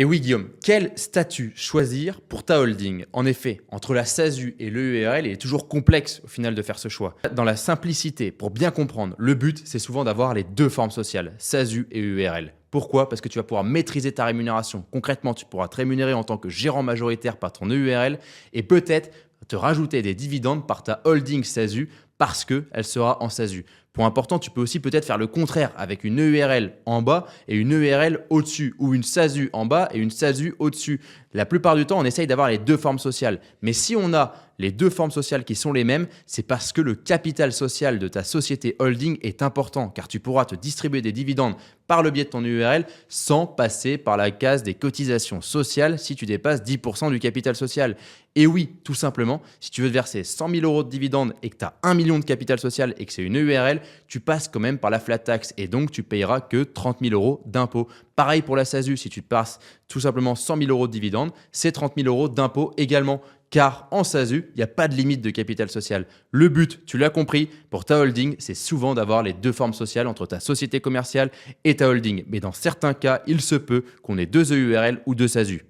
Et oui Guillaume, quel statut choisir pour ta holding? En effet, entre la SASU et l'EURL, il est toujours complexe au final de faire ce choix. Dans la simplicité, pour bien comprendre, le but c'est souvent d'avoir les deux formes sociales, SASU et EURL. Pourquoi? Parce que tu vas pouvoir maîtriser ta rémunération. Concrètement, tu pourras te rémunérer en tant que gérant majoritaire par ton EURL et peut-être te rajouter des dividendes par ta holding SASU parce qu'elle sera en SASU. Point important, tu peux aussi peut-être faire le contraire avec une EURL en bas et une EURL au-dessus ou une SASU en bas et une SASU au-dessus. La plupart du temps, on essaye d'avoir les deux formes sociales. Mais si on a les deux formes sociales qui sont les mêmes, c'est parce que le capital social de ta société holding est important car tu pourras te distribuer des dividendes par le biais de ton EURL sans passer par la case des cotisations sociales si tu dépasses 10% du capital social. Et oui, tout simplement, si tu veux te verser 100 000 euros de dividendes et que tu as 1 million de capital social et que c'est une EURL, tu passes quand même par la flat tax et donc tu payeras que 30 000 euros d'impôt. Pareil pour la SASU, si tu te passes tout simplement 100 000 euros de dividendes, c'est 30 000 euros d'impôt également. Car en SASU, il n'y a pas de limite de capital social. Le but, tu l'as compris, pour ta holding, c'est souvent d'avoir les deux formes sociales entre ta société commerciale et ta holding. Mais dans certains cas, il se peut qu'on ait deux EURL ou deux SASU.